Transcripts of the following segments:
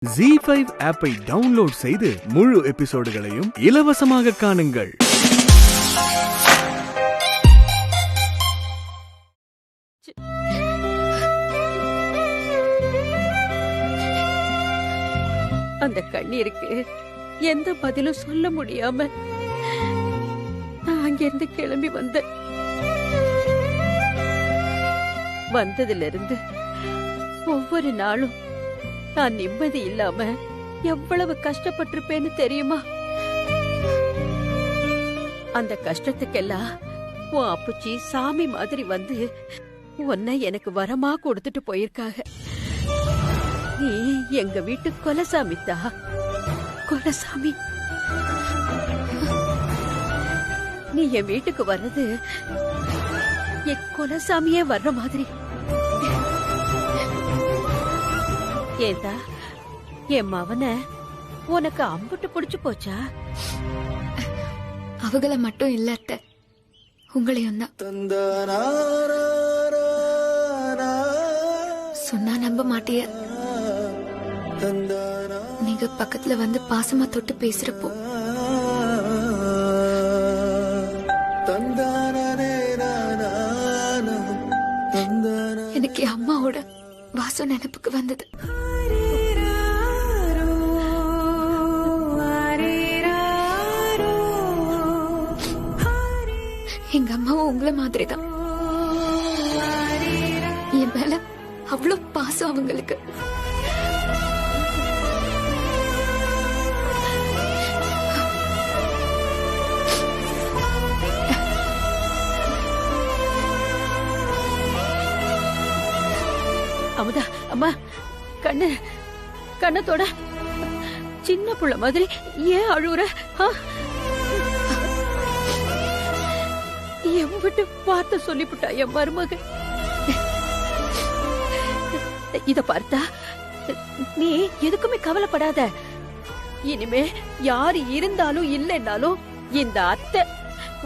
ZEE5 ஆப்பை download செய்து முழு எபிசோடுகளையும் இலவசமாக காணுங்கள். அந்த கண்ணீருக்கு எந்த பதிலும் சொல்ல முடியாம நான் அங்கிருந்து கிளம்பி வந்ததுல இருந்து ஒவ்வொரு நாளும் நான் நிம்மதி இல்லாம எவ்வளவு கஷ்டப்பட்டிருப்பேன்னு தெரியுமா? அந்த கஷ்டத்துக்கெல்லாம் உன் அப்புச்சி சாமி மாதிரி வந்து உன்னை எனக்கு வரமா கொடுத்துட்டு போயிருக்காக. நீ எங்க வீட்டு கொலசாமித்தா, கொலசாமி. நீ என் வீட்டுக்கு வர்றது என் கொலசாமியே வர்ற மாதிரி. ஏதா என் மவன உனக்கு அம்புட்டு பிடிச்சு போச்சா? அவங்கள மட்டும் இல்ல அத்தை, உங்களையும் தான். சொன்னா நம்ப மாட்டிய. நீங்க பக்கத்துல வந்து பாசமா தொட்டு பேசுறப்போ எனக்கு அம்மாவோட வாசம் நினைப்புக்கு வந்தது. எங்க அம்மாவும் உங்களை மாதிரிதான். என் மேல அவ்வளவு பாசம் அவங்களுக்கு. அமுதா, அம்மா, கண்ணத்தோட சின்ன புள்ள மாதிரி ஏன் அழுவுற? எம்பிட்டு வார்த்தை சொல்லிவிட்டா என் மருமக. இத பார்த்தா நீ எதுக்குமே கவலைப்படாத. இனிமே யாரு இருந்தாலும் இல்லைன்னாலும் இந்த அத்தை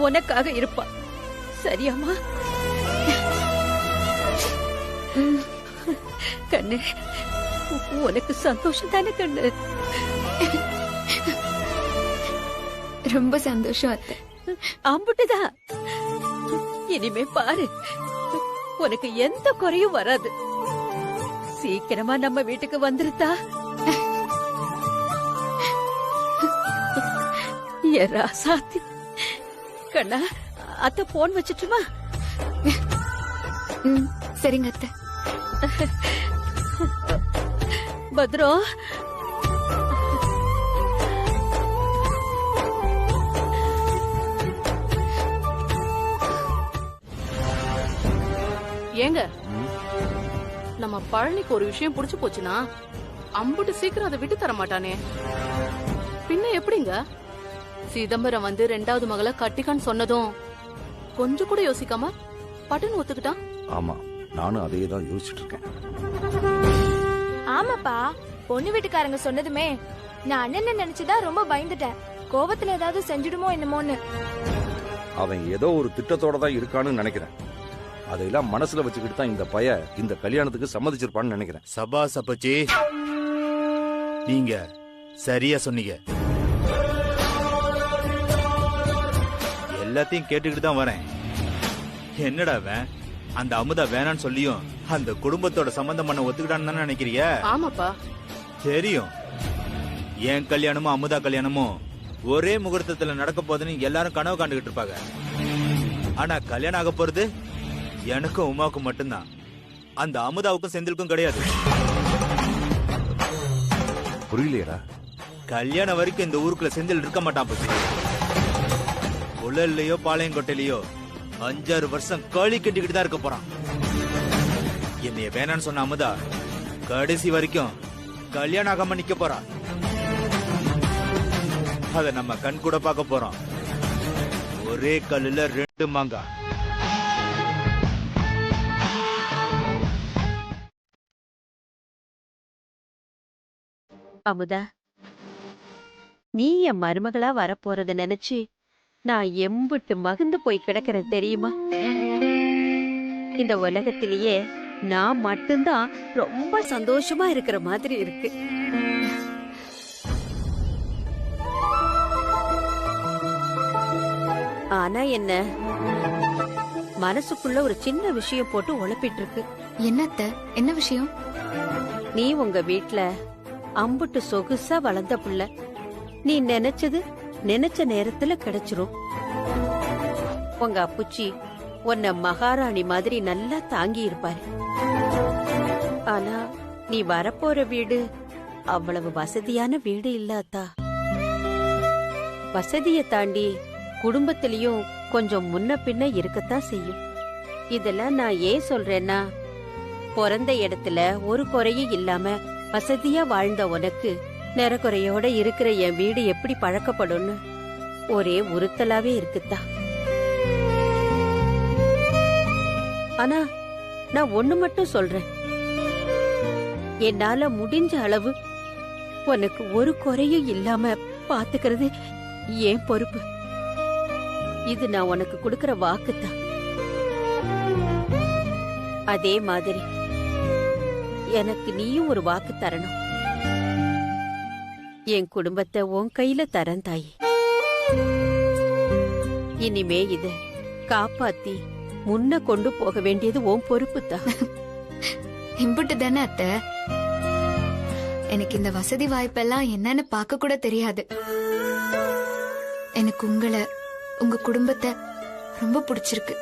உனக்காக இருப்பா. சரியாமா? கண்ணு, உனக்கு சந்தோஷம் தானே கண்ணு? ரொம்ப சந்தோஷம் அத்தை. அம்புட்டுதான். இனிமே பாரு, உனக்கு எந்த குறையும் வராது. சீக்கிரமா நம்ம வீட்டுக்கு வந்துருத்தா. ராசாத்தி. கண்ணா, அத்தை போன் வச்சுட்டுமா? சரிங்க அத்தை. பத்ரம், ஏங்க, நம்ம பழனிக்கு ஒரு விஷயம் புடிச்சு போச்சுன்னா அம்புட்டு சீக்கிரம் அதை விட்டு தர மாட்டானே. பின்ன எப்படிங்க? சிதம்பரம் வந்து 2வது மகளை கட்டிக்கான்னு சொன்னதும் கொஞ்சம் கூட யோசிக்காம பட்டுன்னு ஒத்துக்கிட்டான். ஆமா, நானும் அதே தான் யோசிச்சுட்டு இருக்கேன். ஆமாப்பா, பொண்ணு வீட்டுக்காரங்க சொன்னதுமே நான் அண்ணன் நினைச்சுதான் ரொம்ப பயந்துட்டேன். கோவத்துல ஏதாவது செஞ்சிடுமோ என்னமோன்னு. அவன் ஏதோ ஒரு திட்டத்தோட தான் இருக்கான்னு நினைக்கிறேன். அதையெல்லாம் மனசுல வச்சுக்கிட்டு தான் இந்த பைய இந்த கல்யாணத்துக்கு சம்மதிச்சிருப்பான்னு நினைக்கிறேன். சபா சப்பச்சி, நீங்க சரியா சொன்னீங்க. எல்லாத்தையும் கேட்டுக்கிட்டு தான் வரேன். என்னடா அந்த அமுதா வேணான்னு சொல்லியும் அந்த குடும்பத்தோட சம்பந்தம் பண்ண ஒத்துக்கிட்டான்னு தானே நினைக்கிறீங்க? ஆமாப்பா, தெரியும். என் கல்யாணமும் அமுதா கல்யாணமும் ஒரே முகூர்த்தத்துல நடக்க போதுன்னு எல்லாரும் கனவு காண்டுகிட்டு இருப்பாங்க. ஆனா கல்யாணம் ஆக போறது எனக்கும் உமாவுக்கும் மட்டும்தான். அந்த அமுதாவுக்கும் செந்திலுக்கும் கிடையாது. புரியலையடா? கல்யாணம் வரைக்கும் இந்த ஊருக்குள்ள செந்தில் இருக்க மாட்டான். போச்சு புழல்லையோ பாளையங்கோட்டையிலயோ 5-6 வருஷம் களி கட்டிக்கிட்டு தான் இருக்க போறான். என்னைய வேணான்னு சொன்ன அமுதா கடைசி வரைக்கும் கல்யாணம் ஆகாம நிக்க போறான். அத நம்ம கண் கூட பார்க்க போறோம். ஒரே கல்லுல 2 மாங்காய். அமுதா, நீ என் மருமகளா வரப்போறத நினைச்சு நான் எம்புட்டு மகிழ்ந்து போய் கிடக்கிறேன் தெரியுமா? இந்த உலகத்திலேயே நான் மட்டும்தான் ரொம்ப சந்தோஷமா இருக்கிற மாதிரி இருக்கு. ஆனா என்ன, மனசுக்குள்ள ஒரு சின்ன விஷயம் போட்டு உழப்பிட்டு இருக்கு. என்னத்த? என்ன விஷயம்? நீ உங்க வீட்ல அம்புட்டு சொகுசா வளர்ந்த புள்ள, நீ நினைச்சது நினைச்ச நேரத்துல கிடைச்சிரும். உங்க அப்புச்சி உன்னை மகாராணி மாதிரி நல்லா தாங்கி இருப்பாரு. ஆனா நீ வரப்போற வீடு அவ்வளவு வசதியான வீடு இல்லாதா. வசதிய தாண்டி குடும்பத்திலயும் கொஞ்சம் முன்ன பின்ன இருக்கத்தான் செய்யும். இதெல்லாம் நான் ஏன் சொல்றேன்னா, பிறந்த இடத்துல ஒரு குறையும் இல்லாம வசதியா வாழ்ந்த உனக்கு நிறக்குறையோட இருக்கிற என் வீடு எப்படி பழக்கப்படும்னு ஒரே உறுத்தலாவே இருக்குதா. ஆனா நான் ஒண்ணு மட்டும் சொல்றேன், என்னால முடிஞ்ச அளவு உனக்கு ஒரு குறையும் இல்லாம பாத்துக்கிறது ஏன் பொறுப்பு. இது நான் உனக்கு கொடுக்கற வாக்குத்தான். அதே மாதிரி எனக்கு நீயும் ஒரு வாக்கு தரணும். என் குடும்பத்தை உன் கையில தரேன் தாயி. இனிமே இத காப்பாத்தி முன்ன கொண்டு போக வேண்டியது உன் பொறுப்பு தான். இம்புட்டு தானே அத்தை. எனக்கு இந்த வசதி வாய்ப்பெல்லாம் என்னன்னு பார்க்க கூட தெரியாது. எனக்கு உங்களை, உங்க குடும்பத்தை ரொம்ப பிடிச்சிருக்கு.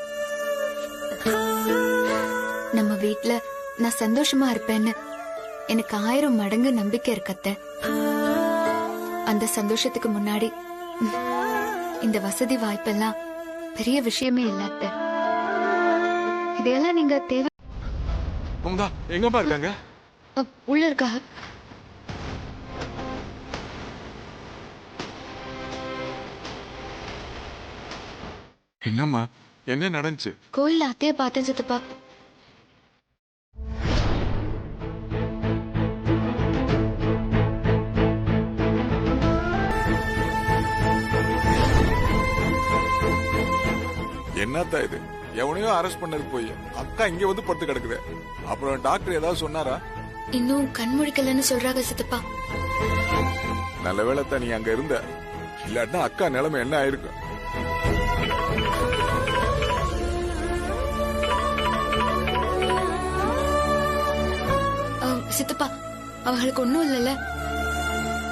நம்ம வீட்ல நான் சந்தோஷமா இருப்பேன்னு எனக்கு 1000 மடங்கு நம்பிக்கை இருக்கு அத்தை. அந்த சந்தோஷத்துக்கு முன்னாடி இந்த வசதி வாய்ப்பெல்லாம் பெரிய விஷயமே இல்ல அத்தை. இதெல்லாம் நீங்க தேவை. எங்கம்மா இருக்காங்க? உள்ள இருக்கா? என்னம்மா, என்ன நடந்துச்சு? கோயில்ல அத்தைய பார்த்தேன் சித்தப்பா. என்னத்தா இது? எவனையோ அரெஸ்ட் பண்ணது போய் அக்கா இங்க வந்து படுத்து கிடக்குது. அப்புறம் டாக்டர் ஏதாவது சொன்னாரா? இன்னும் கண்முழிக்கலன்னு சொல்றாங்க சித்தப்பா. நல்ல வேளை தான் நீ அங்க இருந்த, இல்லாட்டா அக்கா நிலைமை என்ன ஆயிருக்கும்? சித்தப்பா, அவங்களுக்கு ஒண்ணும் இல்லைல்ல.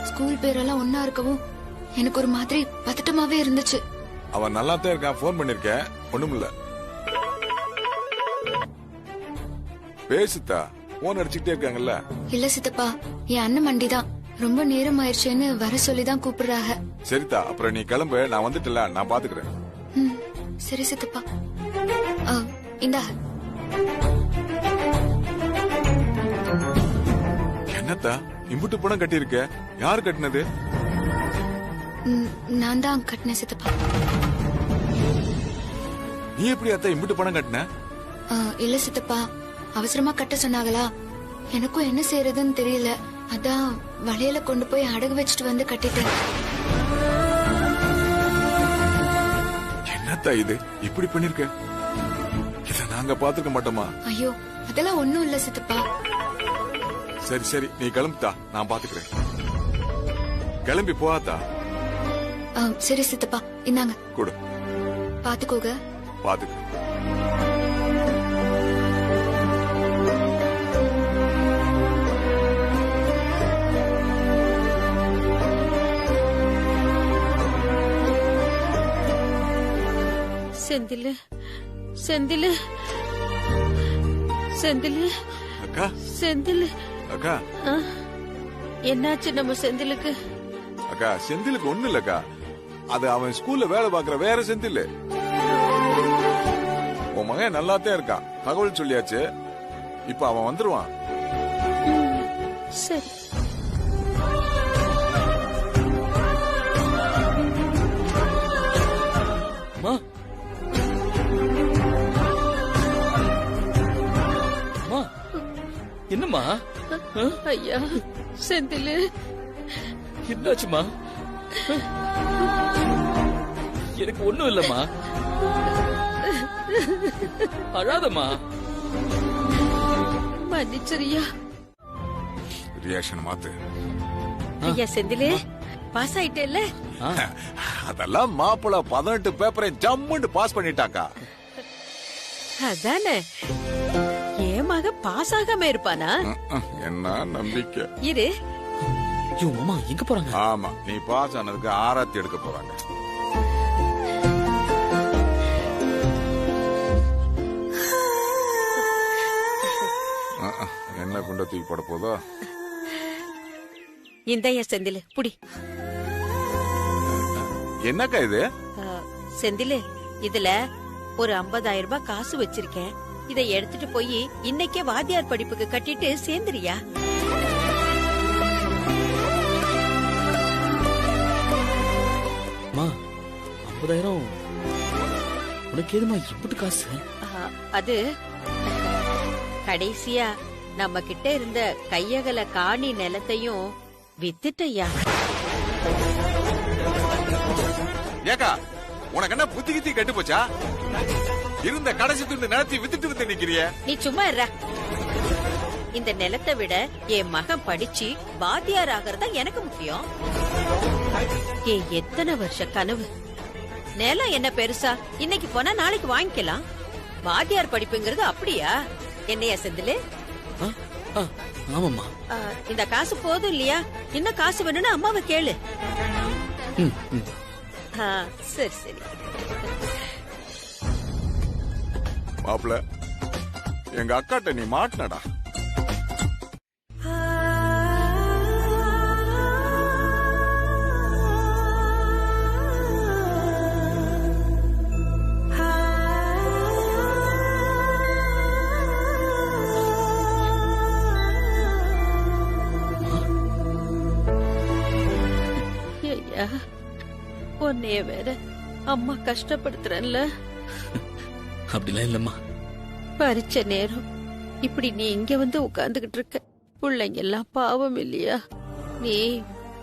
ஸ்கூல் பேரெல்லாம் ஒன்னா இருக்கவும் எனக்கு ஒரு மாதிரி பதட்டமாவே இருந்துச்சு. அவன் நல்லா தான் இருக்கான். போன் பண்ணிருக்கேன், ஒண்ணும் இல்ல. பேசுத்தா, போன் அடிச்சுட்டே இருக்காங்கல்ல. இல்ல சித்தப்பா, என் அண்ணன் மண்டிதான் ரொம்ப நேரம் ஆயிடுச்சுன்னு வர சொல்லிதான் கூப்பிடுறாங்க. சரிதா, அப்புறம் நீ கிளம்பு, நான் வந்துட்டல, நான் பாத்துக்கிறேன். சரி சித்தப்பா. இந்தா. என்னத்தா இம்புட்டு பணம் கட்டியிருக்க? யாரு கட்டினது? நான் தான் கட்டினேன் சித்தப்பா. நீ எப்படி அத்தா இம்புட்டு பணம் கட்டின? இல்ல சித்தப்பா, அவசரமா கட்ட சொன்னாங்களா, எனக்கும் என்ன செய்யறதுன்னு தெரியல. அதான் வளையல கொண்டு போய் அடகு வச்சுட்டு வந்து கட்டிட்டேன். என்னத்தா இது இப்படி பண்ணிருக்க? இத நாங்க பாத்துக்க மாட்டோமா? ஐயோ, அதெல்லாம் ஒண்ணும் இல்ல சித்தப்பா. சரி சரி, நீ கிளம்புத்தா, நான் பாத்துக்கிறேன். கிளம்பி போகாத்தா. சரி சித்தப்பா, இந்தாங்க கொடு. பாத்துக்கோங்க. பாத்துக்க. செந்திலு, செந்திலு, செந்திலு, அக்கா, செந்திலு. அக்கா, என்னாச்சு நம்ம செந்திலுக்கு? அக்கா, செந்திலுக்கு ஒண்ணு இல்லக்கா. அது அவன் ஸ்கூல்ல வேலை பாக்குற வேற செந்தில். உன் மகன் நல்லாத்தான் இருக்கான், தகவல் சொல்லியாச்சு. இப்ப அவன் வந்துருவான். சரி. என்னம்மா? ஐயா, செந்திலு என்னாச்சுமா? எனக்கு ஒண்ணும் இல்லம்மா, அழாதம்மா. மன்னிச்சிரியா. ரியாக்ஷன் மாத்து. ஐயா செந்திலே, பாஸ் ஆயிட்டேல்ல? அதெல்லாம் மாப்பிள்ள 18 பேப்பரை ஜம்முன்னு பாஸ் பண்ணிட்டாக்கா. அதானே, என் மக பாஸ் ஆகாம இருப்பானா? என்ன நம்பிக்கை இரு. ஐயோ மாமா எங்க போறாங்க? ஆமா, நீ பாஸ் ஆனதுக்கு ஆராத்தி எடுக்க போறாங்க. என்ன குண்ட தூக்கி போட போதோ? இந்தையா செந்திலே, புடி. என்னக்கா இது? செந்திலே, இதுல ஒரு 50,000 ரூபாய் காசு வச்சிருக்கேன். இதை எடுத்துட்டு போய் இன்னைக்கே வாத்தியார் படிப்புக்கு கட்டிட்டு சேர்ந்துறியா? அம்மா 50,000 உனக்கு ஏதுமா இப்படி காசு? அது கடைசியா நம்ம கிட்ட இருந்த கையகல காணி நிலத்தையும் வித்துட்டய்யா. ஏக்கா, உனக்கு என்ன புத்தி கித்தி கெட்டு போச்சா? இருந்த கடைசி துண்டு நிலத்தை வித்துட்டு நிக்கிறிய. நீ சும்மா இருடா. இந்த நிலத்தை விட என் மகன் படிச்சு வாத்தியார் ஆகிறதா எனக்கு முக்கியம். எத்தனை வருஷ கனவு. நிலம் என்ன பெருசா? இன்னைக்கு போனா நாளைக்கு வாங்கிக்கலாம். வாத்தியார் படிப்புங்கிறது அப்படியா? என்னையா செந்திலே? ஆமாம்மா. இந்த காசு போதும் இல்லையா? இன்னும் காசு வேணும்னு அம்மாவை கேளு. சரி சரி. மாப்பிள்ள, எங்க அக்காட்ட நீ மாட்டினடா. உன்னைய வேற அம்மா கஷ்டப்படுத்துறேன்ல. அப்படிலாம் இல்லம்மா. பரிச்ச நேரம் இப்படி நீ இங்க வந்து உட்கார்ந்துகிட்டு இருக்க. பிள்ளைங்க எல்லாம் பாவம் இல்லையா? நீ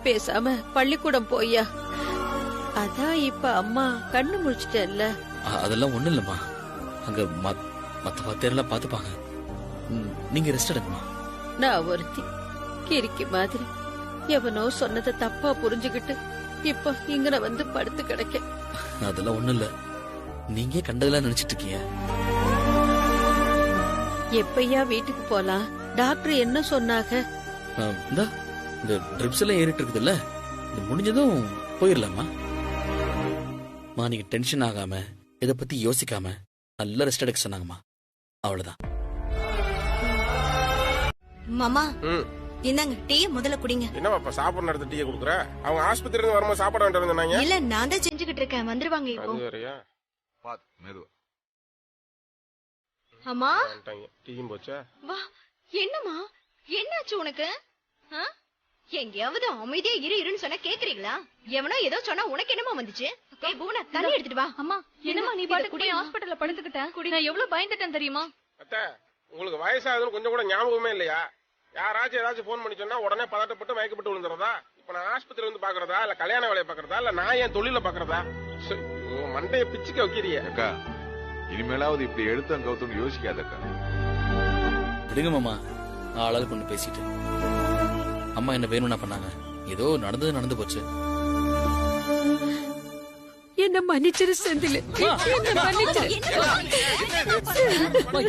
பேசாம பள்ளிக்கூடம் போய்யா. அதான் இப்ப அம்மா கண்ணு முழிச்சிட்டேன்ல. அதெல்லாம் ஒண்ணு இல்லம்மா. அங்க மத்த வாத்தியாரெல்லாம் பாத்துப்பாங்க. நீங்க ரெஸ்ட் எடுங்கம்மா. நான் ஒருத்தி கிறுக்கி மாதிரி எவனோ சொன்னதை தப்பா புரிஞ்சுகிட்டு இப்ப இங்க வந்து படுத்து கிடக்க. அதெல்லாம் ஒண்ணு இல்ல. நீங்க கண்டதெல்லாம் நினைச்சிட்டு இருக்கீங்க. எப்பயா வீட்டுக்கு போலாம்? டாக்டர் என்ன சொன்னாங்க? இந்த ட்ரிப்ஸ் எல்லாம் ஏறிட்டு இருக்குதுல்ல, இது முடிஞ்சதும் போயிடலாமா? நீங்க டென்ஷன் ஆகாம இத பத்தி யோசிக்காம நல்ல ரெஸ்ட் எடுக்க சொன்னாங்கம்மா. அவ்வளவுதான். மாமா, இந்தாங்க டீ முதல்ல குடிங்க. என்னவா இப்ப சாப்பிட நடத்த டீ குடுக்குற? அவங்க ஆஸ்பத்திரியில இருந்து வரும்போது சாப்பாடு வாங்கிட்டு வந்தாங்க. இல்ல, நான் தான் செஞ்சுக்கிட்டு இருக்கேன். வந்துருவாங்க இப்போ. அது வேறயா? பாத்து மெதுவா. அம்மா, டீயும் போச்சா? வா. என்னம்மா, என்னாச்சு உனக்கு? எங்கேயாவது அமைதியா இருன்னு சொன்னா கேக்குறீங்களா? எவனோ ஏதோ சொன்னா உனக்கு என்னமா வந்துச்சு? பூனா, தண்ணி எடுத்துட்டு வா. அம்மா, என்னம்மா நீ பாட்டுக்கு ஹாஸ்பிடல்ல படுத்துக்கிட்டேன்? நான் எவ்வளவு பயந்துட்டேன் தெரியுமா? அத்தை, உங்களுக்கு வயசாகுதுன்னு கொஞ்சம் கூட ஞாபகமே இல்லையா? யாராச்சும் ஏதாச்சும் போன் பண்ணி சொன்னா உடனே பதட்டப்பட்டு மயக்கப்பட்டு விழுந்துறதா? இப்ப நான் ஆஸ்பத்திரி வந்து பாக்குறதா, இல்ல கல்யாண வேலையை பாக்குறதா, இல்ல நான் என் தொழில பாக்குறதா? மண்டைய பிச்சுக்க வைக்கிறிய. அக்கா, இனிமேலாவது இப்படி எடுத்து கவுத்துன்னு யோசிக்காதக்கா. விடுங்க மாமா, ஆளால் கொண்டு பேசிட்டு. அம்மா என்ன வேணும்னா பண்ணாங்க. ஏதோ நடந்து போச்சு. என்ன மன்னிச்சிரு செந்தில்.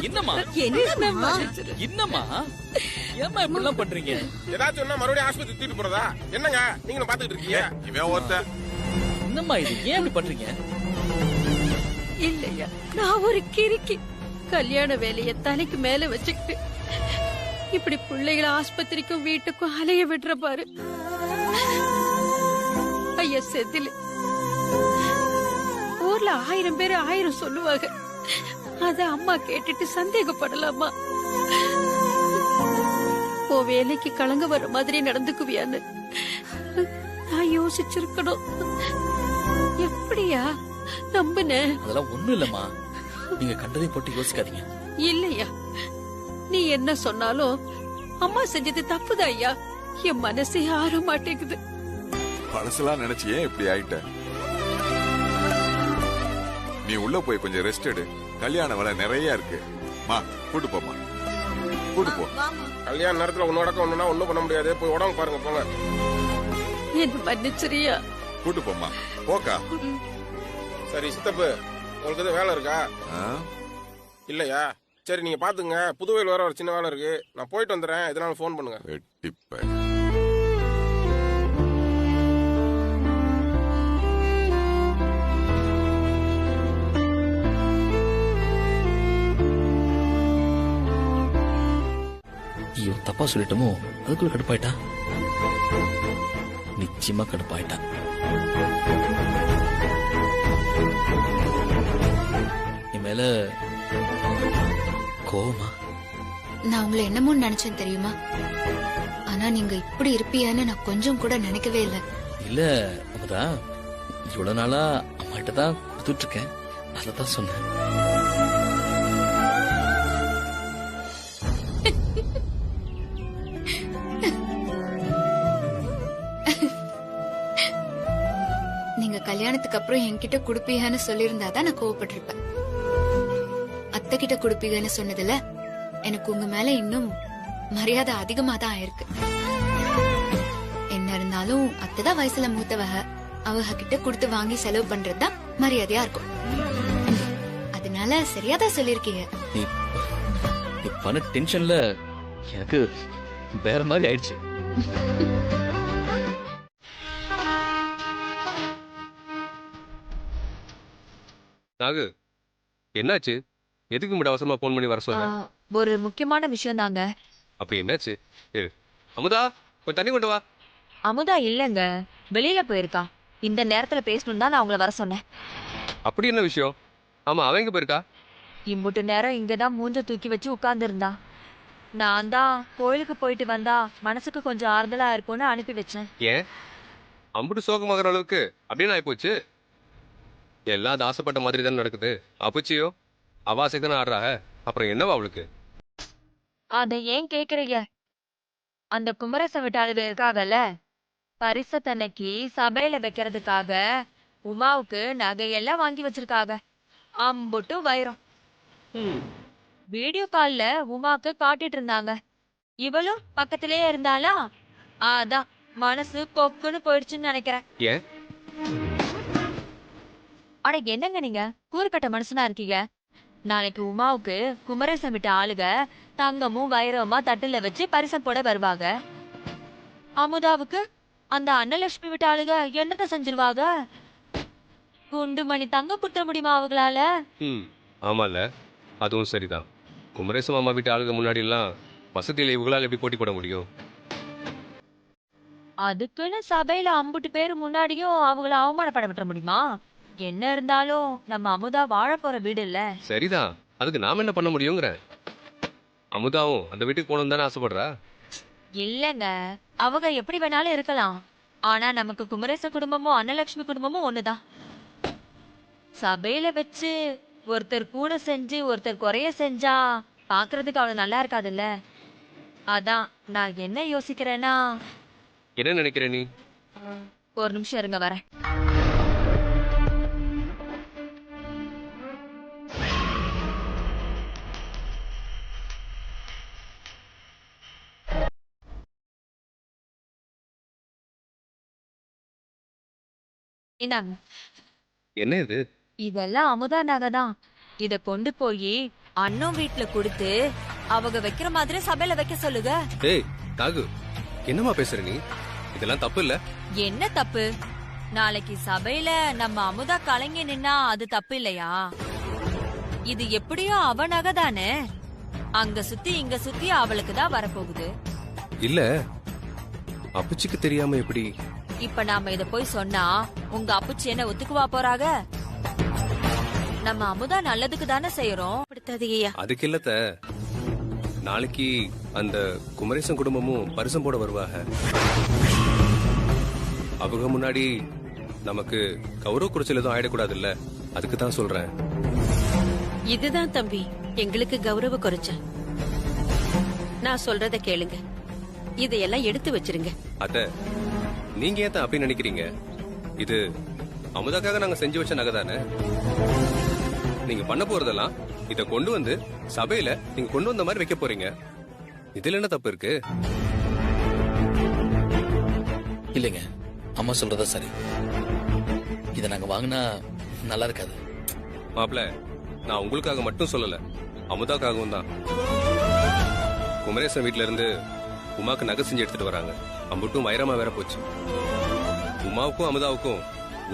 என்னம்மா என்னம்மா ஏமா இப்படிலாம் பண்றீங்க? ஏதாச்சும் சொன்னா மறுபடியும் ஆஸ்பத்திரி தூக்கிட்டு போறதா? என்னங்க நீங்களும் பாத்துக்கிட்டு இருக்கீங்க? இவன் ஒருத்த. என்னம்மா இது? ஏன் இப்படி பண்றீங்க? இல்லையா, நான் ஒரு கிறுக்கி. கல்யாண வேலைய தலைக்கு மேல வச்சுக்கிட்டு இப்படி பிள்ளைகளை ஆஸ்பத்திரிக்கும் வீட்டுக்கும் அலைய விடுற பாரு. ஐயா செந்தில், ஊர்ல 1000 பேர் 1000 சொல்லுவாங்க. அத அம்மா கேட்டுட்டு சந்தேகப்படலாமா? ஓ வேலைக்கு கலங்க வர மாதிரி நடந்துக்குவியான்னு நான் யோசிச்சிருக்கணும். எப்படியா நம்பின? அதெல்லாம் ஒண்ணும் இல்லம்மா. நீங்க கண்டதை போட்டு யோசிக்காதீங்க. இல்லையா, நீ என்ன சொன்னாலும் அம்மா செஞ்சது தப்புதான் ஐயா. என் மனசே ஆற மாட்டேங்குது. பழசெல்லாம் நினைச்சு ஏன் இப்படி ஆயிட்ட? நீ உள்ள போய் கொஞ்சம் ரெஸ்ட் எடு. கல்யாண வேலை நிறைய இருக்கு. மா, கூட்டு போமா. கூட்டு போ. கல்யாண நேரத்துல உன்னோடக்க ஒண்ணுனா ஒண்ணும் பண்ண முடியாது. போய் உடம்பு பாருங்க போங்க. என்ன மன்னிச்சிரியா? கூட்டு போம்மா. போக்கா. சரி சித்தப்பு, உங்களுக்கு எதுவும் வேலை இருக்கா? இல்லையா? சரி நீங்க பாத்துங்க. புதுவையில் வர ஒரு சின்ன வேலை இருக்கு. நான் போயிட்டு வந்துடுறேன். எதனாலும் ஃபோன் பண்ணுங்க. வெட்டிப்ப. ஐயோ தப்பா சொல்லிட்டோமோ, அதுக்குள்ள கடுப்பாயிட்டா. நிச்சயமா கடுப்பாயிட்டா. என் மேல கோவமா? நான் உங்களை என்னமோ நினைச்சேன் தெரியுமா? ஆனா நீங்க இப்படி இருப்பீங்கன்னு நான் கொஞ்சம் கூட நினைக்கவே இல்லை. இல்ல அப்பதான் இவ்வளவு நாளா அம்மாட்ட தான் கொடுத்துட்டு இருக்கேன், அததான் சொன்னேன். நீங்க கல்யாணத்துக்கு அப்புறம் என்கிட்ட குடுப்பீங்கன்னு சொல்லியிருந்தாதான் நான் கோவப்பட்டிருப்பேன். அத்தை கிட்ட குடுப்பீங்கன்னு சொன்னதுல எனக்கு உங்க மேல இன்னும் மரியாதை அதிகமா தான் ஆயிருக்கு. என்ன இருந்தாலும் அத்தைதான் வயசுல மூத்தவக, அவங்க கிட்ட கொடுத்து வாங்கி செலவு பண்றதுதான் மரியாதையா இருக்கும். அதனால சரியாதான் சொல்லிருக்கீங்க. நீ பண்ண டென்ஷன்ல எனக்கு வேற மாதிரி ஆயிடுச்சு. நாகு, என்னாச்சு? எதுக்கு மட்டும் அவசரமா போன் பண்ணி வர சொல்ற? ஒரு முக்கியமான விஷயம் தாங்க. அப்படி என்னாச்சு? அமுதா, கொஞ்சம் தண்ணி கொண்டு வா. அமுதா இல்லங்க, வெளியில போயிருக்கா. இந்த நேரத்துல பேசணும் தான் நான் அவங்கள வர சொன்னேன். அப்படி என்ன விஷயம்? ஆமா, அவன் எங்க போயிருக்கா? இம்புட்டு நேரம் இங்கதான் மூஞ்ச தூக்கி வச்சு உட்கார்ந்து இருந்தா. நான் தான் கோயிலுக்கு போயிட்டு வந்தா மனசுக்கு கொஞ்சம் ஆறுதலா இருக்கும்னு அனுப்பி வச்சேன். ஏன் அம்புட்டு சோகமாகற அளவுக்கு அப்படின்னு ஆயிப்போச்சு? எல்லாம் அது ஆசைப்பட்ட மாதிரி தானே நடக்குது. அப்புச்சியோ அவாசை தானே ஆடுறாங்க. அப்புறம் என்னவா அவளுக்கு? அதை ஏன் கேக்குறீங்க? அந்த குமரேசன் வீட்டாளர் இருக்காங்கல்ல, பரிசத்தன்னைக்கு சபையில வைக்கிறதுக்காக உமாவுக்கு நகையெல்லாம் வாங்கி வச்சிருக்காங்க. அம்புட்டு வைரம். வீடியோ கால்ல உமாக்கு காட்டிட்டு இருந்தாங்க. இவளும் பக்கத்திலேயே இருந்தாளா, அதான் மனசு பொக்குன்னு போயிடுச்சுன்னு நினைக்கிறேன். ஏன்? அட என்னங்க நீங்க கூறுகட்ட மனுஷனா இருக்கீங்க. நாளைக்கு உமாவுக்கு குமரேசன் விட்ட ஆளுக தங்கமும் வைரமா தட்டுல வச்சு பரிசம் போட வருவாங்க. அமுதாவுக்கு அந்த அன்னலட்சுமி விட்ட ஆளுக என்னத்த செஞ்சிருவாங்க? குண்டு மணி தங்க குத்த முடியுமா அவங்களால? ஆமால, அதுவும் சரிதான். குமரேசன் மாமா வீட்டு ஆளுங்க முன்னாடி எல்லாம் வசதியில இவங்களால எப்படி போட்டி போட முடியும்? அதுக்குன்னு சபையில அம்புட்டு பேரு முன்னாடியும் அவங்கள அவமானப்பட விட்டுற முடியுமா? என்ன இருந்தாலும் நம்ம அமுதா வாழ போற வீடு இல்ல. சரிதான், அதுக்கு நாம என்ன பண்ண முடியுங்கிற? அமுதாவும் அந்த வீட்டுக்கு போகணும் தானே ஆசைப்படுறா? இல்லங்க, அவங்க எப்படி வேணாலும் இருக்கலாம். ஆனா நமக்கு குமரேச குடும்பமும் அன்னலட்சுமி குடும்பமும் ஒண்ணுதான். சபையில வச்சு ஒருத்தர் கூட செஞ்சு ஒருத்தர் குறைய செஞ்சா பாக்குறதுக்கு அவ்வளவு நல்லா இருக்காதுல்ல. அதான் நான் என்ன யோசிக்கிறேன்னா. என்ன நினைக்கிற நீ? ஒரு நிமிஷம் இருங்க, வரேன். இந்தாங்க. என்ன இது? இதெல்லாம் அமுதா நகைதான். இத கொண்டு போய் அண்ணன் வீட்டுல கொடுத்து அவங்க வைக்கிற மாதிரி சபையில வைக்க சொல்லுங்க. ஏய் தாகு, என்னமா பேசுற நீ? இதெல்லாம் தப்பு இல்ல? என்ன தப்பு? நாளைக்கு சபையில நம்ம அமுதா கலங்கி நின்னா அது தப்பு இல்லையா? இது எப்படியோ அவ நகை தானே. அங்க சுத்தி இங்க சுத்தி அவளுக்கு தான் வரப்போகுது. இல்ல, அப்புச்சிக்கு தெரியாம எப்படி? இப்ப நாம இத போய் சொன்னா உங்க அப்புச்சி என்ன ஒத்துக்குவா போறாங்க? நம்ம அமுதா நல்லதுக்கு தானே செய்யறோம். அதுக்கு இல்லத்த, நாளைக்கு அந்த குமரேசன் குடும்பமும் பரிசம் போட வருவாங்க. அவங்க முன்னாடி நமக்கு கௌரவ குறைச்சல் எதுவும் ஆயிடக்கூடாது இல்ல, அதுக்கு தான் சொல்றேன். இதுதான் தம்பி எங்களுக்கு கௌரவ குறைச்ச. நான் சொல்றத கேளுங்க, இதையெல்லாம் எடுத்து வச்சிருங்க. அத்த, நீங்க ஏன் அப்படி நினைக்கிறீங்க? இது அமுதாக்காக நாங்க செஞ்சு வச்ச நகை தானே. நீங்க பண்ண போறதெல்லாம் இத கொண்டு வந்து சபையில நீங்க கொண்டு வந்த மாதிரி வைக்க போறீங்க. இதுல என்ன தப்பு இருக்கு? இல்லைங்க, அம்மா சொல்றதா சரி. இதை நாங்க வாங்கினா நல்லா இருக்காது. மாப்பிள, நான் உங்களுக்காக மட்டும் சொல்லல, அமுதாக்காகவும் தான். குமரேசன் வீட்ல இருந்து உமாக்கு நகை செஞ்சு எடுத்துட்டு வராங்க. அம்புட்டும் வைரமா வேற போச்சு. உமாவுக்கும் அமுதாவுக்கும்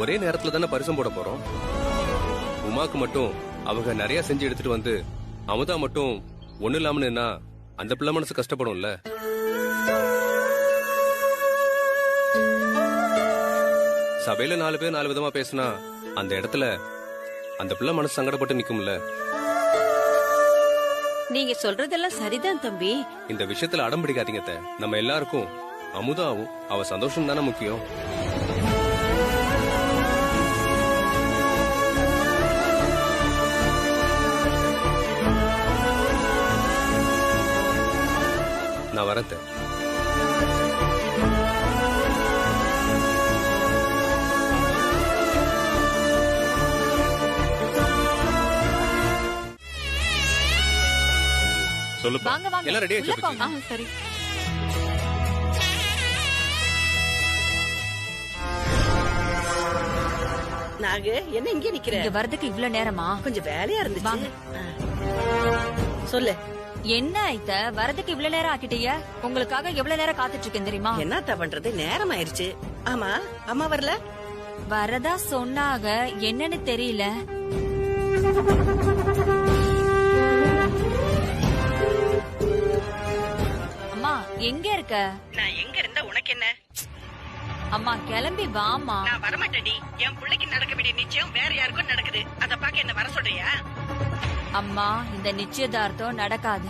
ஒரே நேரத்துல தானே பரிசம் போட போறோம். உமாக்கு மட்டும் அவங்க நிறைய செஞ்சு எடுத்துட்டு வந்து அமுதா மட்டும் ஒண்ணு இல்லாமன்னு என்ன, அந்த பிள்ளை மனசு கஷ்டப்படும்ல. சபையில 4 பேர் 4 விதமா பேசினா அந்த இடத்துல அந்த பிள்ளை மனசு சங்கடப்பட்டு நிக்கும்ல. நீங்க சொல்றதெல்லாம் சரிதான் தம்பி. இந்த விஷயத்துல அடம் பிடிக்காதீங்க அத்தை. நம்ம எல்லாருக்கும் அமுதாவும் அவ சந்தோஷம் தானே முக்கியம். நான் வரேன். சொல்லுப்பா. வாங்க வாங்க, எல்லாம் ரெடி உள்ள ஆயிடுச்சு. போங்க. சரி. நாகு என்ன இங்கே நிக்கிற? இங்க வரதுக்கு இவ்ளோ நேரமா? கொஞ்சம் வேலையா இருந்துச்சு. வாங்க. சொல்லு. என்ன ஐத்த வரதுக்கு இவ்ளோ நேரம் ஆக்கிட்டீங்க? உங்களுக்காக எவ்வளவு நேரம் காத்துட்டு இருக்கேன் தெரியுமா? என்னத்த பண்றது, நேரம் ஆயிருச்சு. ஆமா, அம்மா வரல? வரதா சொன்னாங்க, என்னன்னு தெரியல. அம்மா எங்க இருக்க? நான் எங்க இருந்தா உனக்கு என்ன? அம்மா கிளம்பி வாமா. நான் வரமாட்டேடி. என் பிள்ளைக்கு நடக்க வேண்டிய நிச்சயம் வேற யாருக்கும் நடக்குது. அத பாக்க என்ன வர சொல்றியா? அம்மா இந்த நிச்சயதார்த்தம் நடக்காது.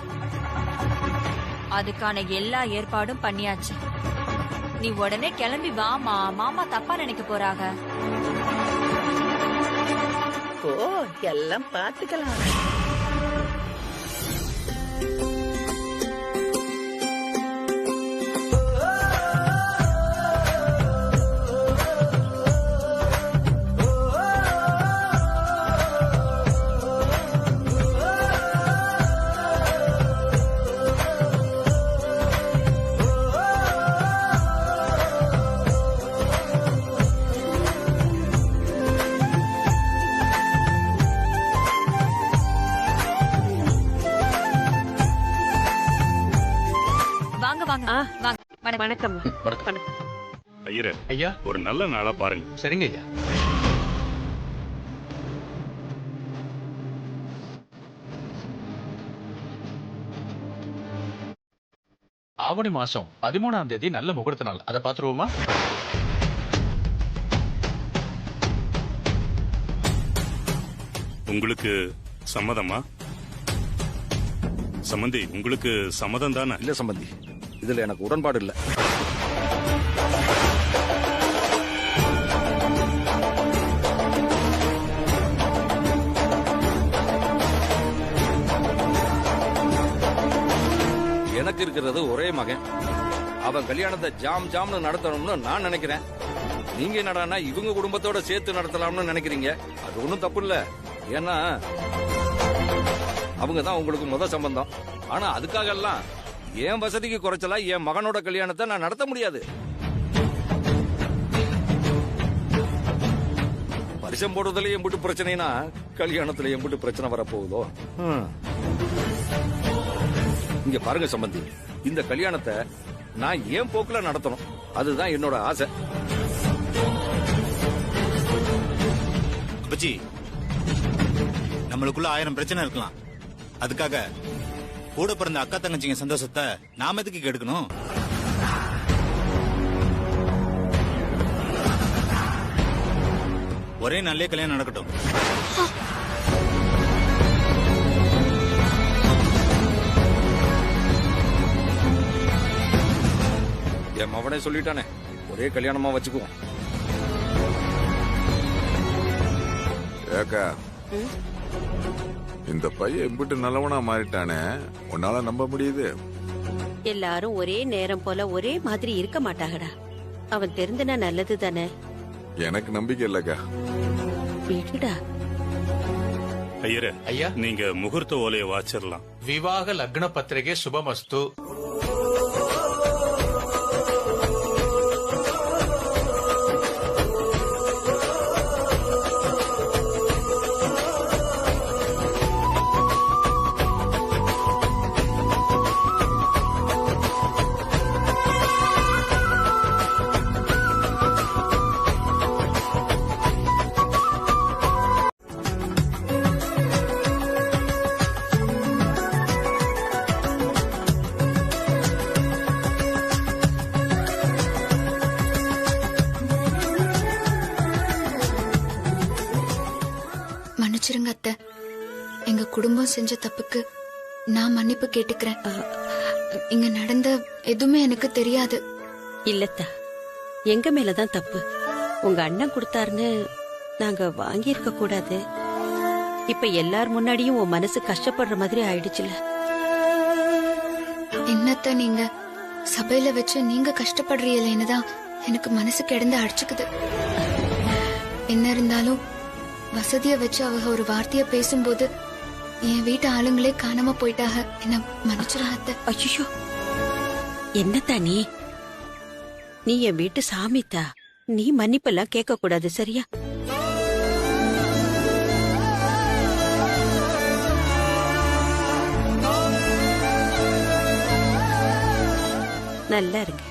அதுக்கான எல்லா ஏற்பாடும் பண்ணியாச்சு. நீ உடனே கிளம்பி வாமா. மாமா தப்பா நினைக்க போறாங்க. ஓ, எல்லாம் பாத்துக்கலாம். வணக்கம். ஐயரே, ஐயா, ஒரு நல்ல நாளா பாருங்க. சரிங்க ஐயா. ஆவணி மாசம் 13ஆம் தேதி நல்ல முகூர்த்த நாள். அதை பாத்துருவோமா? உங்களுக்கு சம்மதமா? சம்பந்தி, உங்களுக்கு சம்மதம் தானே? இல்ல சம்பந்தி, இதுல எனக்கு உடன்பாடு இல்ல. எனக்கு இருக்கிறது ஒரே மகன். அவன் கல்யாணத்தை ஜாம் ஜாம்னு நடத்தணும்னு நான் நினைக்கிறேன். நீங்க என்னடான்னா இவங்க குடும்பத்தோட சேர்த்து நடத்தலாம்னு நினைக்கிறீங்க. அது ஒண்ணும் தப்பு இல்ல. ஏன்னா அவங்க தான் உங்களுக்கு முத சம்பந்தம். ஆனா அதுக்காக எல்லாம் என் வசதிக்கு குறைச்சலா என் மகனோட கல்யாணத்தை நான் நடத்த முடியாது. பரிசம் போடுறதுல எம்பிட்டு பிரச்சனைனா கல்யாணத்துல எம்பிட்டு பிரச்சனை வரப்போகுதோ. இங்க பாருங்க சம்பந்தி, இந்த கல்யாணத்தை நான் ஏன் போக்குல நடத்தணும். அதுதான் என்னோட ஆசை. அப்பச்சி, நம்மளுக்குள்ள 1000 பிரச்சனை இருக்கலாம். அதுக்காக கூட பிறந்த அக்கா தங்கச்சிங்க சந்தோஷத்தை நாம எதுக்கு கெடுக்கணும்? ஒரே நல்ல கல்யாணம் நடக்கட்டும். என் மவனே சொல்லிட்டானே, ஒரே கல்யாணமா வச்சுக்குவோம். ஏக்கா, இந்த பையன் எம்பிட்டு நல்லவனா மாறிட்டானே, உன்னால நம்ப முடியுது? எல்லாரும் ஒரே நேரம் போல ஒரே மாதிரி இருக்க மாட்டாங்கடா. அவன் தெரிந்தனா நல்லது தானே. எனக்கு நம்பிக்கை இல்லக்கா. விடுடா. ஐயரே, ஐயா, நீங்க முகூர்த்த ஓலையை வாச்சிடலாம். விவாக லக்ன பத்திரிகை சுபமஸ்து. மன்னிச்சிருங்க அத்தை. எங்க குடும்பம் செஞ்ச தப்புக்கு நான் மன்னிப்பு கேட்டுக்கிறேன். இங்க நடந்த எதுவுமே எனக்கு தெரியாது. இல்லத்தா, எங்க மேலதான் தப்பு. உங்க அண்ணன் கொடுத்தாருன்னு நாங்க வாங்கியிருக்க கூடாது. இப்ப எல்லார் முன்னாடியும் உன் மனசு கஷ்டப்படுற மாதிரி ஆயிடுச்சுல. என்னத்த நீங்க சபையில வச்சு நீங்க கஷ்டப்படுறீங்களேன்னு தான் எனக்கு மனசு கிடந்து அடிச்சுக்குது. என்ன இருந்தாலும் வசதிய வச்சு அவங்க ஒரு வார்த்தைய பேசும்போது என் வீட்டு ஆளுங்களே காணாம போயிட்டாக. என்ன மன்னிச்சிடாத. ஐயோ, என்னத்தா நீ என் வீட்டு சாமித்தா. நீ மன்னிப்பெல்லாம் கேட்க கூடாது, சரியா? நல்லா இருங்க.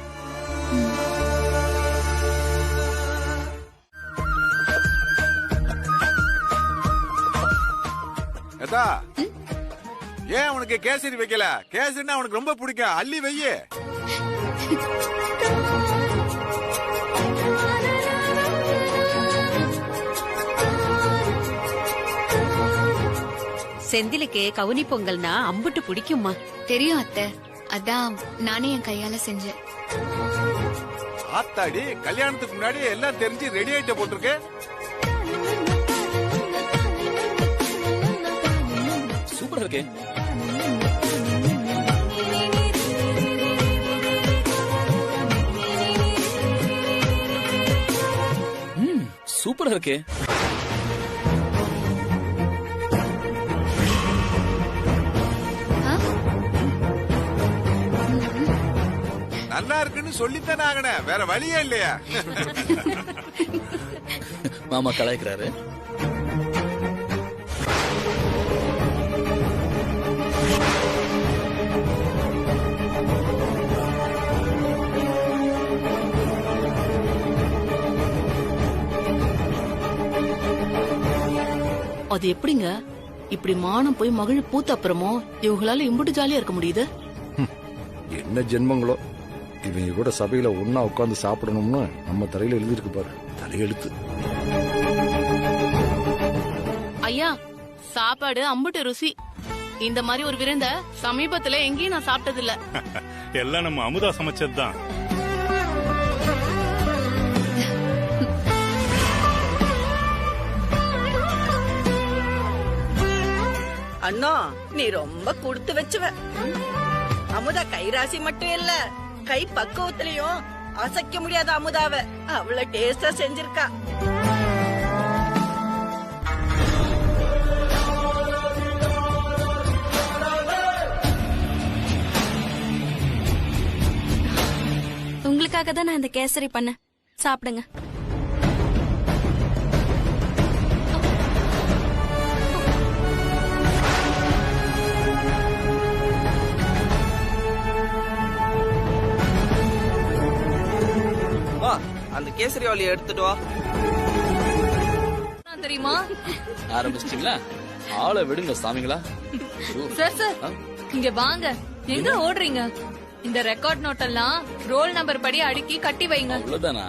ஏன் உனக்கு கேசரி வைக்கல? கேசரினா உனக்கு ரொம்ப பிடிக்கும், அள்ளி வையே. செந்திலுக்கு கவுனி பொங்கல்னா அம்புட்டு பிடிக்குமா? தெரியும் அத்தை, அதான் நானே என் கையால செஞ்சேன். ஆத்தாடி, கல்யாணத்துக்கு முன்னாடி எல்லாம் தெரிஞ்சு ரெடி ஆயிட்ட போட்டிருக்கு. சூப்பரா இருக்கே. சூப்பரா இருக்கே. நல்லா இருக்குன்னு சொல்லித்தானே ஆகணும், வேற வழியே இல்லையா? மாமா கலாய்க்கிறாரு. அது எப்படிங்க இப்படி மானம் போய் மகிழ் பூத்த அப்புறமோ இவங்களால இம்புட்டு ஜாலியா இருக்க முடியுது? என்ன ஜென்மங்களோ, இவங்க கூட சபையில ஒன்னா உட்கார்ந்து சாப்பிடணும்னு நம்ம தலையில எழுதிருக்கு பாரு, தலையெழுத்து. ஐயா, சாப்பாடு அம்புட்டு ருசி. இந்த மாதிரி ஒரு விருந்த சமீபத்துல எங்கேயும் நான் சாப்பிட்டது இல்ல. எல்லாம் நம்ம அமுதா சமைச்சதுதான். அண்ணா, நீ ரொம்ப கொடுத்து வச்சுவ. அமுதா கைராசி மட்டும் இல்ல, கை பக்குவத்திலையும் அசைக்க முடியாத அமுதாவ அவ்வளவு டேஸ்டா செஞ்சிருக்கா. உங்களுக்காக தான் நான் இந்த கேசரி பண்ணேன், சாப்பிடுங்க. அந்த கேசரி வாளியை எடுத்துட்டு வா. தெரியுமா? ஆரம்பிச்சிட்டீங்களா? ஆளை விடுங்க சாமிங்களா. சார் சார், இங்க வாங்க. எங்க ஓடுறீங்க? இந்த ரெக்கார்ட் நோட் எல்லாம் ரோல் நம்பர் படி அடுக்கி கட்டி வைங்க. அவ்வளவுதானா?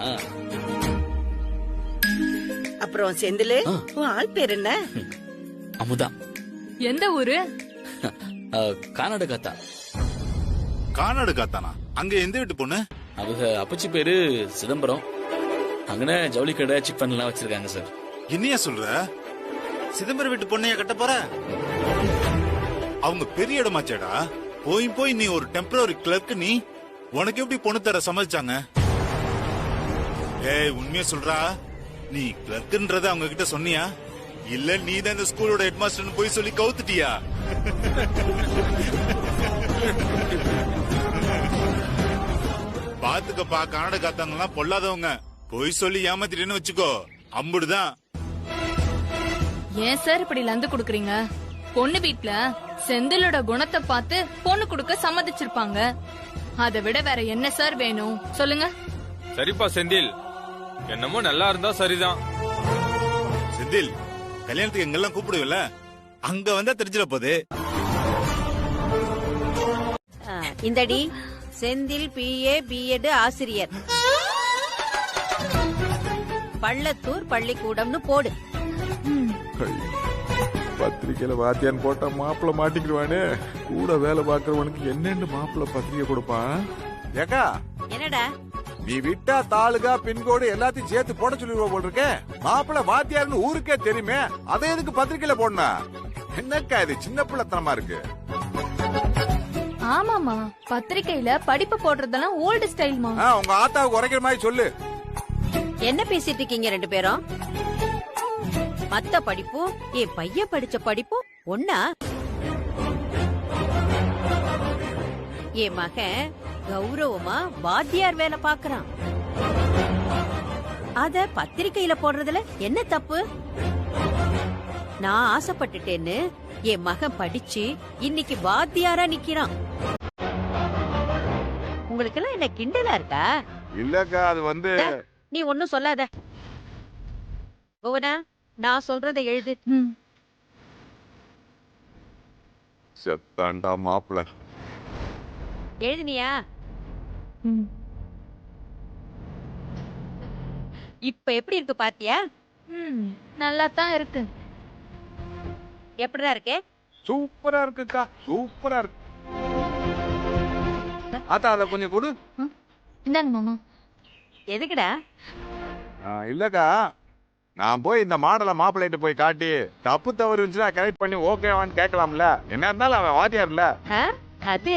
அப்புறம் செந்திலே, உன் ஆள் பேர் என்ன? அமுதா. எந்த ஊரு? கர்நாடகா. கர்நாடகா? அங்க எந்த வீட்டு பொண்ணு? அவங்க அப்பச்சி பேரு சிதம்பரம். அங்கன ஜவுளி கடை, சிட் ஃபண்ட் எல்லாம் வச்சிருக்காங்க சார். என்னையா சொல்ற? சிதம்பரம் வீட்டு பொண்ணையா கட்ட போற? அவங்க பெரிய இடமாச்சேடா. போய் நீ ஒரு டெம்பரரி கிளர்க், நீ உனக்கு எப்படி பொண்ணு தர சமைச்சாங்க? ஏய், உண்மையா சொல்றா, நீ கிளர்க்ன்றத அவங்க கிட்ட சொன்னியா? இல்ல நீ தான் இந்த ஸ்கூலோட ஹெட் மாஸ்டர்னு போய் சொல்லி கவுத்துட்டியா? பாத்துக்கப்பா, கர்நாடகாத்தாங்கலாம் பொல்லாதவங்க. போய் சொல்லி ஏமாத்திட்டேன்னு வச்சுக்கோ, அம்புடுதான். ஏன் சார் இப்படி லந்து குடுக்குறீங்க? பொண்ணு வீட்ல செந்திலோட குணத்தை பார்த்து பொண்ணு கொடுக்க சம்மதிச்சிருப்பாங்க. அதை விட வேற என்ன சார் வேணும் சொல்லுங்க? சரிப்பா செந்தில், என்னமோ நல்லா இருந்தா சரிதான். செந்தில், கல்யாணத்துக்கு எங்கெல்லாம் கூப்பிடுவல, அங்க வந்தா தெரிஞ்சிட போகுது. இந்தடி செந்தில் PA B.Ed ஆசிரியர், பள்ளத்தூர் பள்ளிக்கூடம்னு போடு. பத்திரிக்கையில வாத்தியான் போட்டா மாப்பிள்ள மாட்டிக்கிடுவானே. கூட வேலை பாக்குறவனுக்கு என்னென்னு மாப்பிள்ள பத்திரிக்கை கொடுப்பான். ஏக்கா என்னடா நீ விட்டா தாலுகா பின்கோடு எல்லாத்தையும் சேர்த்து போட சொல்லிடுவ போல் இருக்க. மாப்பிள்ள வாத்தியார்னு ஊருக்கே தெரியுமே, அதை எதுக்கு பத்திரிக்கையில போடணும்? என்னக்கா இது சின்ன பிள்ளைத்தனமா இருக்கு. ஆமாமா, பத்திரிக்கையில படிப்பு போடுறதெல்லாம் ஓல்டு ஸ்டைல்மா. உங்க ஆத்தாவுக்கு உரைக்கிற மாதிரி சொல்லு. என்ன பேசிட்டு இருக்கீங்க ரெண்டு பேரும்? மத்த படிப்பும் என் பையன் படிச்ச படிப்பும் ஒன்னா? என் மகன் கௌரவமா வாத்தியார் வேலை பாக்குறான். அத பத்திரிக்கையில போடுறதுல என்ன தப்பு? நான் ஆசைப்பட்டுட்டேன்னு என் மகன் படிச்சு இன்னைக்கு வாத்தியாரா நிக்கிறான். உங்களுக்கு எல்லாம் என்ன கிண்டலா இருக்கா? இல்லக்கா, அது வந்து நீ ஒன்னும் சொல்லாத. புவனா, நான் சொல்றதை எழுது. செத்தாண்டா மாப்பிள்ள. எழுதினியா? இப்ப எப்படி இருக்கு பாத்தியா? நல்லா தான் இருக்கு. எப்படிதான் இருக்கே? சூப்பரா இருக்குக்கா, சூப்பரா இருக்கு. ஆத்தா அத கொஞ்சம் கொடு. இந்தாங்க மாமா. எதுக்குடா? இல்லக்கா, நான் போய் இந்த மாடலை மாப்பிள்ளைட்டு போய் காட்டி தப்பு தவறு இருந்துச்சுன்னா கரெக்ட் பண்ணி ஓகேவான்னு கேட்கலாம்ல. என்ன இருந்தாலும் அவன் வாத்தியார்ல. அது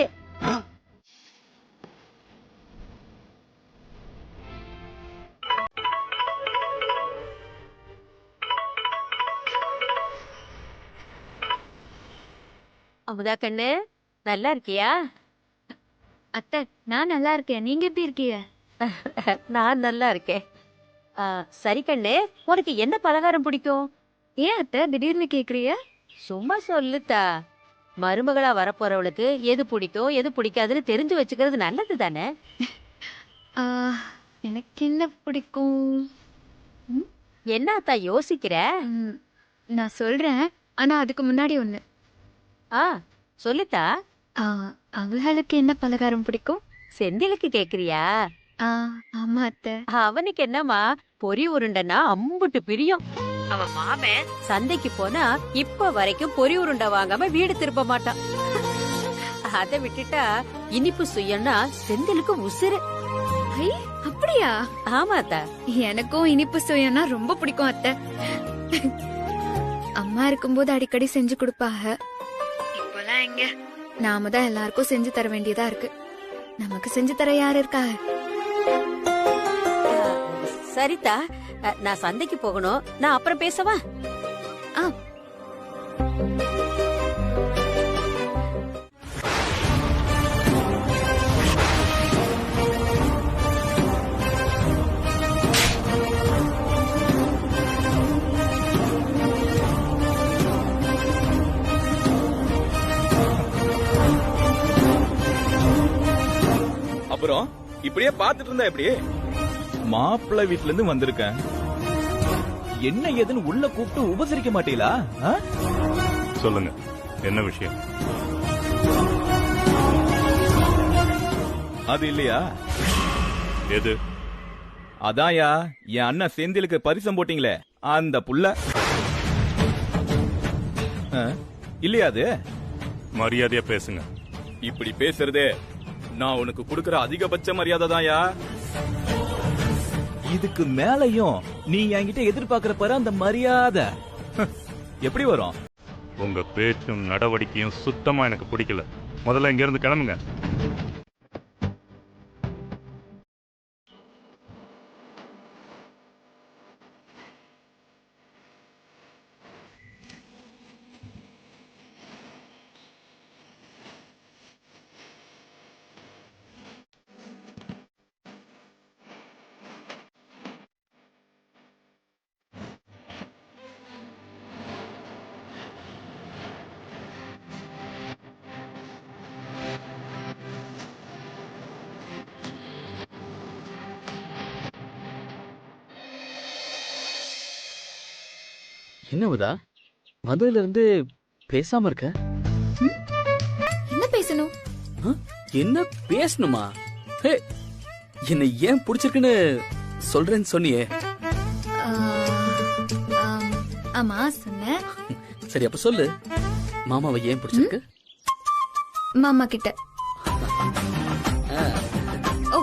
அமுதா கண்ணு, நல்லா இருக்கியா? அத்தை, நான் நல்லா இருக்கேன். நீங்க எப்படி இருக்கீங்க? நான் நல்லா இருக்கேன். சரி கண்ணு, உனக்கு என்ன பலகாரம் பிடிக்கும்? ஏன் அத்தை திடீர்னு கேக்குறிய? சும்மா சொல்லுத்தா. மருமகளா வரப்போறவளுக்கு எது பிடிக்கும் எது பிடிக்காதுன்னு தெரிஞ்சு வச்சுக்கிறது நல்லது தானே. எனக்கு என்ன பிடிக்கும்? என்னத்தா யோசிக்கிற? நான் சொல்றேன், ஆனா அதுக்கு முன்னாடி ஒண்ணு. சொல்லுத்தா. அவளுக்கு என்ன பலகாரம் பிடிக்கும்? செந்திலுக்கு கேக்குறியா? ஆமா அத்தை. அவனுக்கு என்னமா, பொரி உருண்டைன்னா அம்புட்டு பிரியம். அவன் மாமன் சந்தைக்கு போனா இப்ப வரைக்கும் பொரி உருண்டை வாங்காம வீடு திருப்ப மாட்டான். அதை விட்டுட்டா இனிப்பு சுயம்னா செந்திலுக்கு உசுறு. அப்படியா? ஆமாத்தா, எனக்கும் இனிப்பு சுயம்னா ரொம்ப பிடிக்கும் அத்தை. அம்மா இருக்கும்போது அடிக்கடி செஞ்சு கொடுப்பாங்க. இப்பெல்லாம் எங்க, நாம தான் எல்லாருக்கும் செஞ்சு தர வேண்டியதா இருக்கு. நமக்கு செஞ்சு தர யாரு இருக்கா? சரிதா, நான் சந்தைக்கு போகணும். நான் அப்புறம் பேசவா? அப்புறம் இப்படியே பாத்துட்டு இருந்தா எப்படி? மாப்பிள்ளை வீட்டுல இருந்து வந்திருக்கேன், என்ன ஏதுன்னு உள்ள கூப்பிட்டு உபசரிக்க மாட்டீங்களா? சொல்லுங்க, என்ன விஷயம்? அது இல்லையா? எது? அதான்யா, என் அண்ணன் செந்திலுக்கு பரிசம் போட்டீங்களே அந்த புள்ள. இல்லையா? அது மரியாதையா பேசுங்க. இப்படி பேசுறதே நான் உனக்கு கொடுக்கற அதிகபட்ச மரியாதை தான்யா. இதுக்கு மேலையும் நீ என்கிட்ட எதிர்பார்க்கிற பாரு அந்த மரியாதை எப்படி வரும்? உங்க பேச்சும் நடவடிக்கையும் சுத்தமா எனக்கு பிடிக்கல. முதல்ல இங்க இருந்து கிளம்புங்க. என்னவுதா, வந்ததுல இருந்து பேசாம இருக்க? என்ன பேசணும்? என்ன பேசணுமா? என்ன ஏன் பிடிச்சிருக்குன்னு சொல்றேன்னு சொன்னியே. ஆமா சொன்ன. சரி அப்ப சொல்லு, மாமாவை ஏன் பிடிச்சிருக்கு? மாமா கிட்ட. ஓ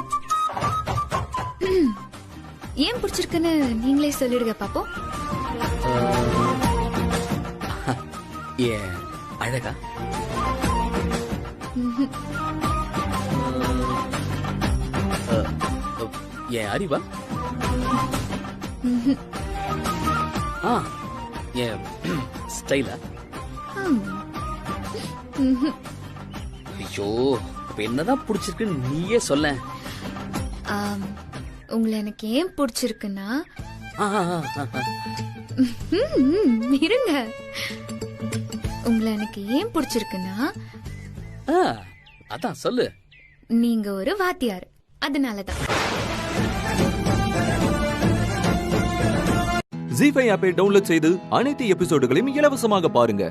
ஏன் பிடிச்சிருக்குன்னு நீங்களே சொல்லிடுங்க பாப்போம். ஏன் அழகா? ஏன் அறிவா? ஏன் ஸ்டைலா? ஐயோ, அப்ப என்னதான் பிடிச்சிருக்குன்னு நீயே சொல்ல. உங்களை எனக்கு ஏன் பிடிச்சிருக்குன்னா, இருங்க, உங்களை எனக்கு ஏன் பிடிச்சிருக்குன்னா, அதான் சொல்லு. நீங்க ஒரு வாத்தியார், அதனாலதான். ஜீ5 ஆப்பை டவுன்லோட் செய்து அனைத்து எபிசோடுகளையும் இலவசமாக பாருங்க.